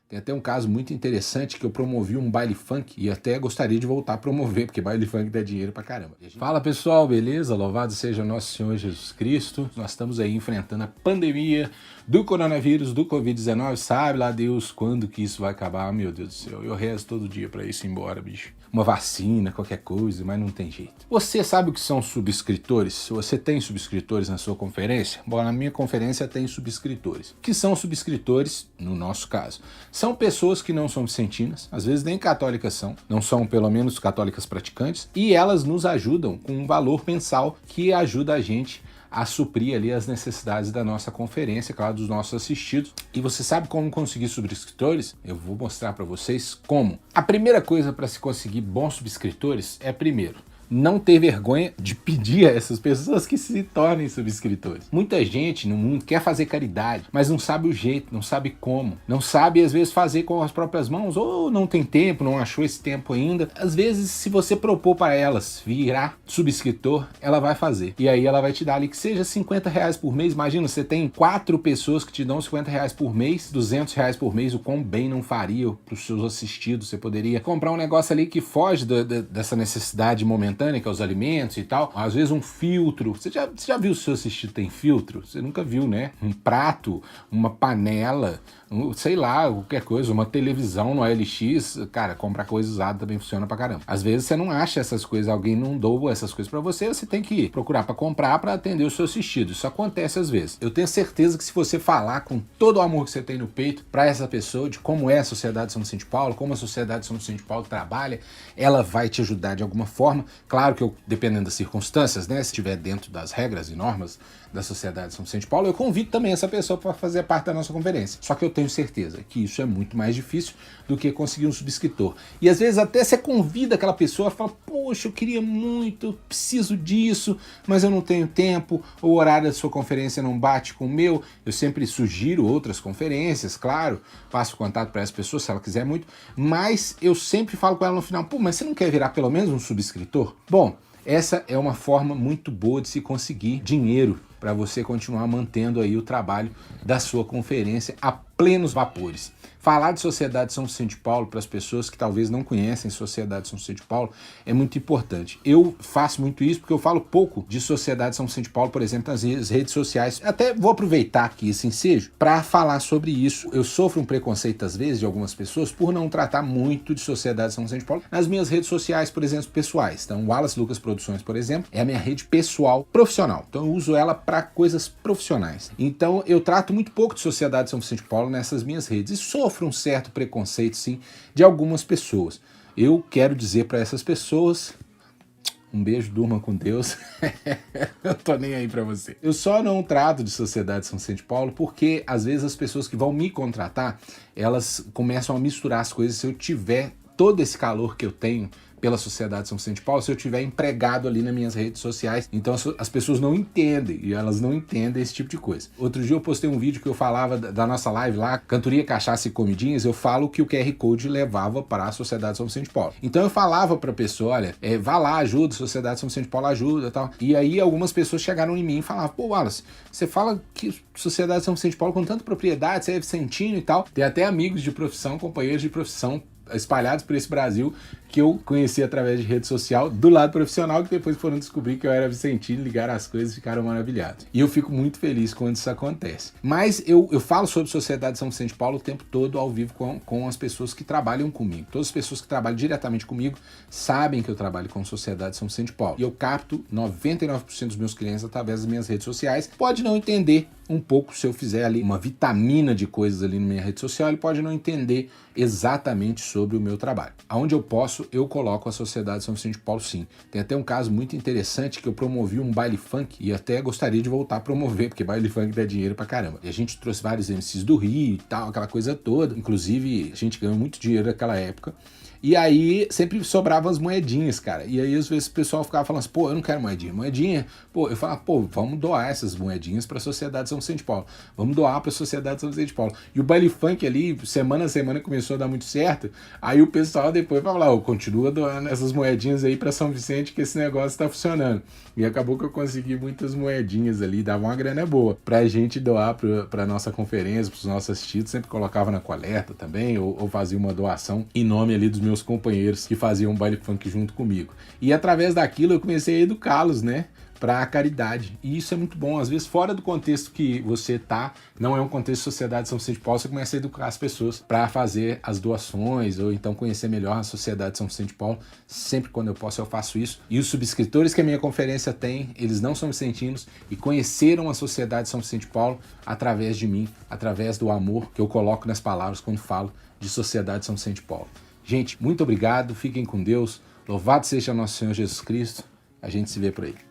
Tem até um caso muito interessante que eu promovi um baile funk e até gostaria de voltar a promover, porque baile funk dá dinheiro pra caramba. Fala pessoal, beleza? Louvado seja nosso Senhor Jesus Cristo. Nós estamos aí enfrentando a pandemia do coronavírus, do Covid-19. Sabe lá Deus quando que isso vai acabar, meu Deus do céu. Eu rezo todo dia pra isso ir embora, bicho. Uma vacina, qualquer coisa, mas não tem jeito. Você sabe o que são subscritores? Se você tem subscritores na sua conferência? Bom, na minha conferência tem subscritores. O que são subscritores, no nosso caso? São pessoas que não são vicentinas, às vezes nem católicas são, não são pelo menos católicas praticantes, e elas nos ajudam com um valor mensal que ajuda a gente a suprir ali as necessidades da nossa conferência, claro, dos nossos assistidos. E você sabe como conseguir subscritores? Eu vou mostrar para vocês como. A primeira coisa para se conseguir bons subscritores é, primeiro, não ter vergonha de pedir a essas pessoas que se tornem subscritores. Muita gente no mundo quer fazer caridade, mas não sabe o jeito, não sabe como, não sabe às vezes fazer com as próprias mãos, ou não tem tempo, não achou esse tempo ainda. Às vezes, se você propor para elas virar subscritor, ela vai fazer. E aí ela vai te dar ali que seja R$50 por mês. Imagina, você tem 4 pessoas que te dão R$50 por mês, R$200 por mês, o quão bem não faria para os seus assistidos. Você poderia comprar um negócio ali que foge dessa necessidade momentânea, que é os alimentos e tal. Às vezes um filtro. Você já viu se o seu assistido tem filtro? Você nunca viu, né? Um prato, uma panela, sei lá, qualquer coisa, uma televisão no OLX. Cara, comprar coisa usada também funciona pra caramba. Às vezes você não acha essas coisas, alguém não doa essas coisas pra você, você tem que procurar pra comprar pra atender o seu assistido. Isso acontece às vezes. Eu tenho certeza que se você falar com todo o amor que você tem no peito pra essa pessoa de como é a Sociedade São Vicente de Paulo, como a Sociedade São Vicente de Paulo trabalha, ela vai te ajudar de alguma forma. Claro que eu, dependendo das circunstâncias, né, se estiver dentro das regras e normas da Sociedade São Vicente de Paulo, eu convido também essa pessoa para fazer parte da nossa conferência. Só que eu tenho certeza que isso é muito mais difícil do que conseguir um subscritor. E às vezes até você convida aquela pessoa e fala, poxa, eu queria muito, preciso disso, mas eu não tenho tempo, o horário da sua conferência não bate com o meu. Eu sempre sugiro outras conferências, claro, passo contato para essa pessoa se ela quiser muito, mas eu sempre falo com ela no final, pô, mas você não quer virar pelo menos um subscritor? Bom, essa é uma forma muito boa de se conseguir dinheiro para você continuar mantendo aí o trabalho da sua conferência a plenos vapores. Falar de Sociedade São Vicente de Paulo para as pessoas que talvez não conhecem Sociedade São Vicente de Paulo é muito importante. Eu faço muito isso porque eu falo pouco de Sociedade São Vicente de Paulo, por exemplo, nas redes sociais. Até vou aproveitar aqui esse ensejo para falar sobre isso. Eu sofro um preconceito às vezes de algumas pessoas por não tratar muito de Sociedade São Vicente de Paulo nas minhas redes sociais, por exemplo, pessoais. Então, Wallace Lucas Produções, por exemplo, é a minha rede pessoal profissional. Então, eu uso ela para coisas profissionais. Então, eu trato muito pouco de Sociedade São Vicente de Paulo nessas minhas redes e sofro um certo preconceito, sim, de algumas pessoas. Eu quero dizer para essas pessoas, um beijo, durma com Deus. Eu tô nem aí pra você. Eu só não trato de Sociedade São Vicente de Paulo porque, às vezes, as pessoas que vão me contratar, elas começam a misturar as coisas. Se eu tiver todo esse calor que eu tenho pela Sociedade São Vicente de Paulo, se eu tiver empregado ali nas minhas redes sociais, então as pessoas não entendem, e elas não entendem esse tipo de coisa. Outro dia eu postei um vídeo que eu falava da nossa live lá, Cantoria, Cachaça e Comidinhas, eu falo que o QR Code levava para a Sociedade São Vicente de Paulo. Então eu falava pra pessoa, olha, vá lá, ajuda, Sociedade São Vicente de Paulo ajuda e tal. E aí algumas pessoas chegaram em mim e falavam, pô, Wallace, você fala que Sociedade São Vicente de Paulo com tanta propriedade, você é vicentino e tal. Tem até amigos de profissão, companheiros de profissão espalhados por esse Brasil que eu conheci através de rede social do lado profissional, que depois foram descobrir que eu era vicentino, ligaram as coisas e ficaram maravilhados. E eu fico muito feliz quando isso acontece. Mas eu falo sobre Sociedade São Vicente de Paulo o tempo todo ao vivo com as pessoas que trabalham comigo. Todas as pessoas que trabalham diretamente comigo sabem que eu trabalho com Sociedade São Vicente de Paulo. E eu capto 99% dos meus clientes através das minhas redes sociais. Pode não entender um pouco se eu fizer ali uma vitamina de coisas ali na minha rede social, ele pode não entender exatamente sobre o meu trabalho. Aonde eu posso, eu coloco a Sociedade São Vicente de Paulo, sim. Tem até um caso muito interessante que eu promovi um baile funk e até gostaria de voltar a promover, porque baile funk dá dinheiro pra caramba. E a gente trouxe vários MCs do Rio e tal, aquela coisa toda. Inclusive, a gente ganhou muito dinheiro naquela época. E aí sempre sobravam as moedinhas, cara. E aí às vezes o pessoal ficava falando assim, pô, eu não quero moedinha. Moedinha, pô, eu falava, pô, vamos doar essas moedinhas pra Sociedade São São Vicente de Paulo. Vamos doar para a Sociedade São Vicente de Paulo. E o baile funk ali, semana a semana, começou a dar muito certo. Aí o pessoal depois vai falar, continua doando essas moedinhas aí para São Vicente que esse negócio está funcionando. E acabou que eu consegui muitas moedinhas ali, dava uma grana boa pra gente doar pra nossa conferência, pros nossos assistidos, sempre colocava na coleta também, ou fazia uma doação em nome ali dos meus companheiros que faziam baile funk junto comigo. E através daquilo eu comecei a educá-los, né, para a caridade. E isso é muito bom. Às vezes, fora do contexto que você tá, não é um contexto de Sociedade São Vicente de Paulo, você começa a educar as pessoas para fazer as doações ou então conhecer melhor a Sociedade São Vicente de Paulo. Sempre quando eu posso eu faço isso. E os subscritores que a minha conferência tem, eles não são vicentinos e conheceram a Sociedade São Vicente de Paulo através de mim, através do amor que eu coloco nas palavras quando falo de Sociedade São Vicente de Paulo. Gente, muito obrigado, fiquem com Deus, louvado seja nosso Senhor Jesus Cristo, a gente se vê por aí.